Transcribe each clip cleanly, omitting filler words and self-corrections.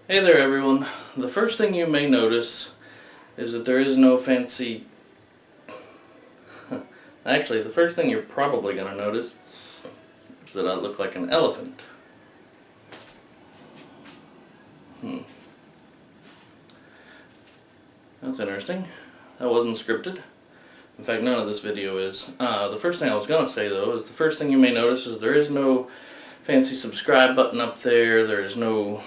Hey there everyone. The first thing you may notice is that there is no fancy... Actually, the first thing you're probably going to notice is that I look like an elephant. That's interesting. That wasn't scripted. In fact, none of this video is. The first thing I was going to say though is the first thing you may notice is there is no fancy subscribe button up there. There is no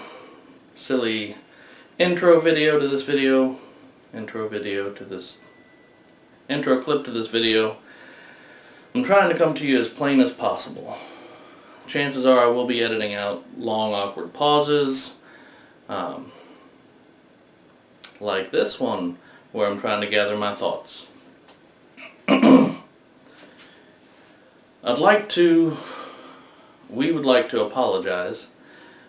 silly intro video to this video, intro clip to this video. I'm trying to come to you as plain as possible. Chances are I will be editing out long awkward pauses, like this one where I'm trying to gather my thoughts. We would like to apologize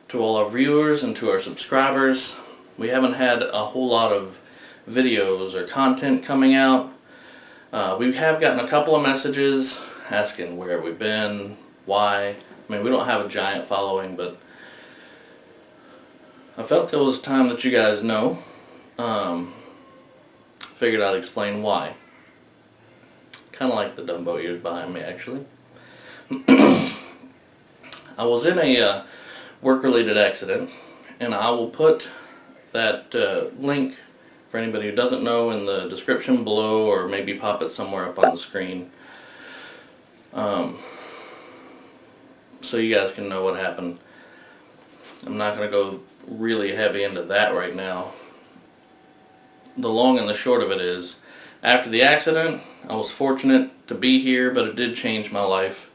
to all our viewers and to our subscribers. We haven't had a whole lot of videos or content coming out. We have gotten a couple of messages asking where we've been, why. I mean, we don't have a giant following, but I felt it was time that you guys know. Figured I'd explain why. Kind of like the Dumbo ears behind me, actually. I was in a work-related accident, and I will put that link for anybody who doesn't know in the description below, or maybe pop it somewhere up on the screen, so you guys can know what happened. I'm not going to go really heavy into that right now. The long and the short of it is, after the accident, I was fortunate to be here, but it did change my life.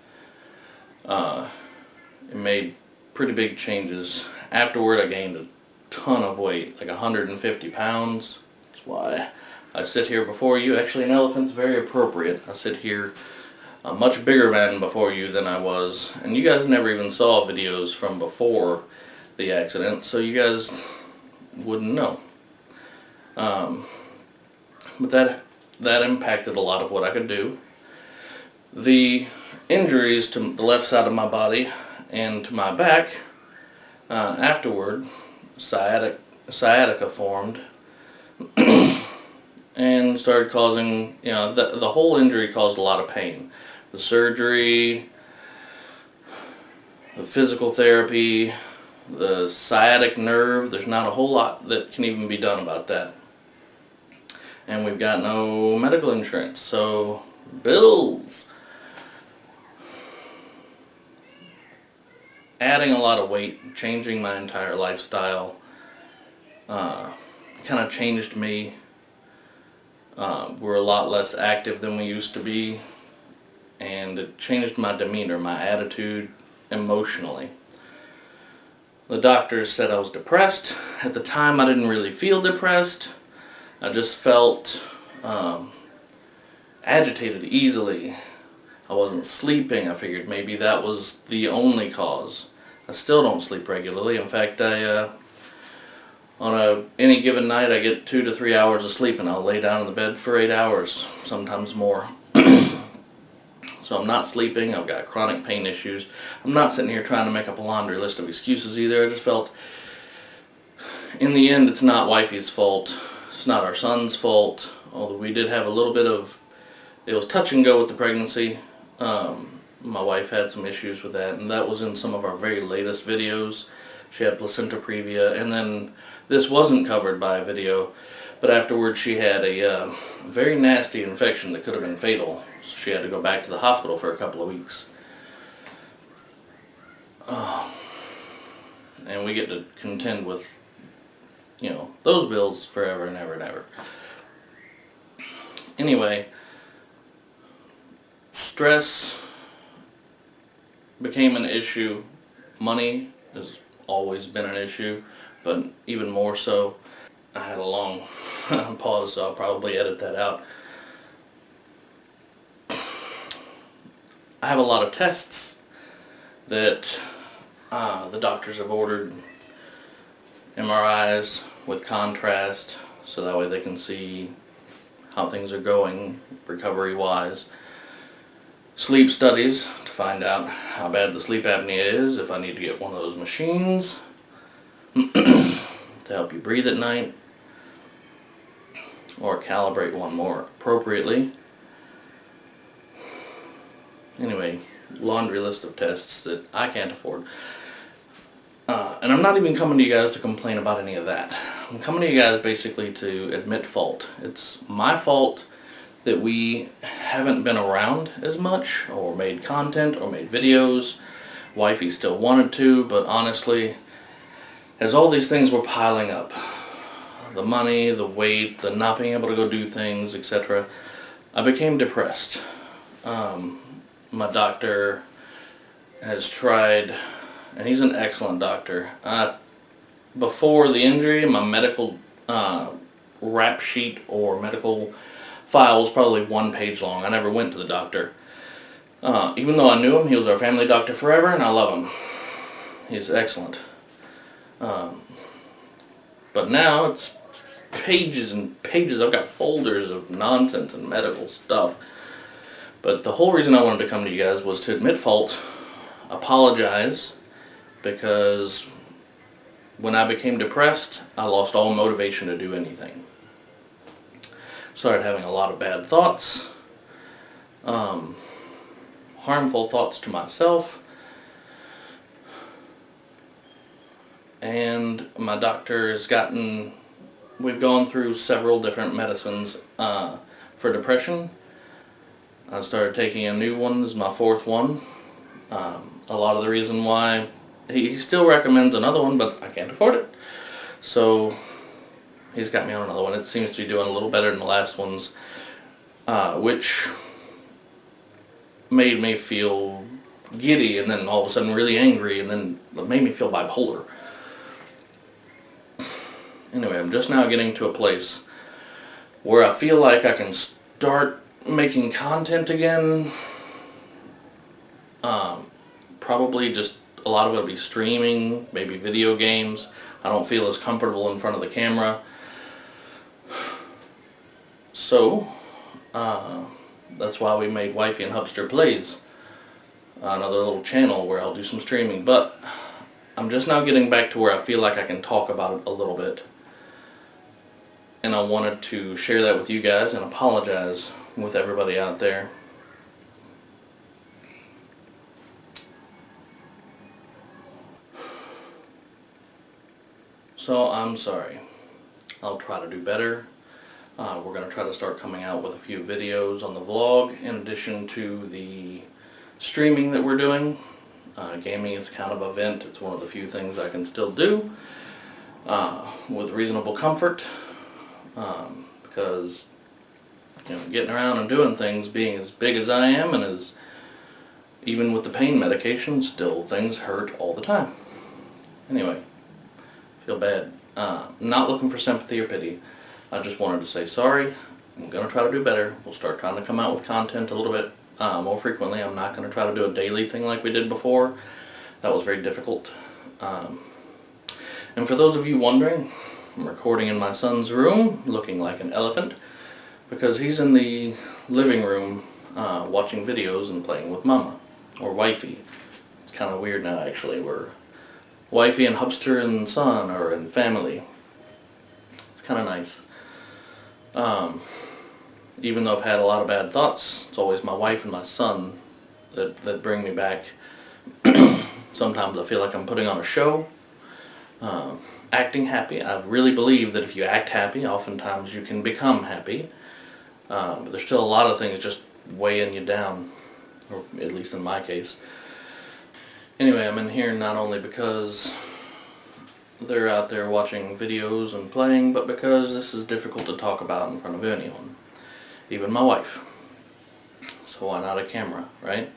It made pretty big changes. Afterward, I gained a ton of weight, like 150 pounds. That's why I sit here before you. Actually, an elephant's very appropriate. I sit here a much bigger man before you than I was. And you guys never even saw videos from before the accident, so you guys wouldn't know. But that impacted a lot of what I could do. The injuries to the left side of my body and to my back, afterward, sciatica formed and started causing, the whole injury caused a lot of pain. The surgery, the physical therapy, the sciatic nerve, there's not a whole lot that can even be done about that. And we've got no medical insurance, so bills. Adding a lot of weight, changing my entire lifestyle, kind of changed me. We're a lot less active than we used to be, and it changed my demeanor, my attitude, emotionally. The doctors said I was depressed. At the time, I didn't really feel depressed. I just felt agitated easily. I wasn't sleeping. I figured maybe that was the only cause. I still don't sleep regularly. In fact, on any given night I get 2 to 3 hours of sleep, and I'll lay down in the bed for 8 hours, sometimes more. So I'm not sleeping. I've got chronic pain issues. I'm not sitting here trying to make up a laundry list of excuses either. I just felt, in the end, it's not wifey's fault. It's not our son's fault. Although we did have a little bit of, it was touch and go with the pregnancy. My wife had some issues with that, and that was in some of our very latest videos. She had placenta previa, and then this wasn't covered by a video, but afterwards she had a very nasty infection that could have been fatal. So she had to go back to the hospital for a couple of weeks. And we get to contend with, those bills forever and ever and ever. Anyway, stress became an issue. Money has always been an issue, but even more so. I had a long pause, so I'll probably edit that out. I have a lot of tests that the doctors have ordered. MRIs with contrast, so that way they can see how things are going recovery-wise. Sleep studies to find out how bad the sleep apnea is, if I need to get one of those machines. to help you breathe at night, or calibrate one more appropriately. Anyway, laundry list of tests that I can't afford. And I'm not even coming to you guys to complain about any of that. I'm coming to you guys basically to admit fault. It's my fault that we haven't been around as much, or made content, or made videos. Wifey still wanted to, but honestly, as all these things were piling up, the money, the weight, the not being able to go do things, etc., I became depressed. My doctor has tried, and he's an excellent doctor. Before the injury, my medical rap sheet or medical file was probably 1 page long. I never went to the doctor. Even though I knew him, he was our family doctor forever, and I love him. He's excellent. But now it's pages and pages. I've got folders of nonsense and medical stuff. But the whole reason I wanted to come to you guys was to admit fault, apologize, because when I became depressed, I lost all motivation to do anything. Started having a lot of bad thoughts, harmful thoughts to myself, and my doctor has we've gone through several different medicines for depression. I started taking a new one. This is my 4th one. A lot of the reason why he still recommends another one, but I can't afford it. So he's got me on another one. It seems to be doing a little better than the last ones, which made me feel giddy, and then all of a sudden really angry, and then it made me feel bipolar. Anyway, I'm just now getting to a place where I feel like I can start making content again. Probably just a lot of it will be streaming, maybe video games. I don't feel as comfortable in front of the camera. So, that's why we made Wifey and Hubster Plays, another little channel where I'll do some streaming. But I'm just now getting back to where I feel like I can talk about it a little bit. And I wanted to share that with you guys and apologize with everybody out there. So I'm sorry. I'll try to do better. We're going to try to start coming out with a few videos on the vlog in addition to the streaming that we're doing. Gaming is kind of a vent. It's one of the few things I can still do with reasonable comfort, because getting around and doing things, being as big as I am, and even with the pain medication, still things hurt all the time. Anyway, feel bad. Not looking for sympathy or pity. I just wanted to say sorry. I'm going to try to do better. We'll start trying to come out with content a little bit more frequently. I'm not going to try to do a daily thing like we did before. That was very difficult. And for those of you wondering, I'm recording in my son's room, looking like an elephant, because he's in the living room watching videos and playing with Mama, or Wifey. It's kind of weird now, actually. We're Wifey and Hubster and son are in family. It's kind of nice. Even though I've had a lot of bad thoughts, it's always my wife and my son that bring me back. Sometimes I feel like I'm putting on a show, acting happy. I really believe that if you act happy, oftentimes you can become happy. But there's still a lot of things just weighing you down, or at least in my case. Anyway, I'm in here not only because they're out there watching videos and playing, but because this is difficult to talk about in front of anyone, even my wife. So why not a camera, right?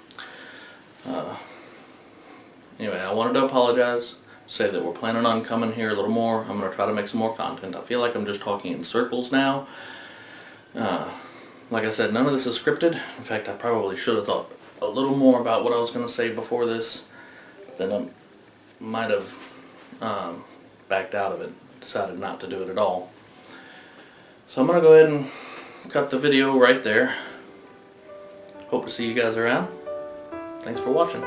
Anyway, I wanted to apologize, say that we're planning on coming here a little more. I'm going to try to make some more content. I feel like I'm just talking in circles now. Like I said, none of this is scripted. In fact, I probably should have thought a little more about what I was going to say before this. Then I might have backed out of it, decided not to do it at all. So I'm going to go ahead and cut the video right there. Hope to see you guys around. Thanks for watching.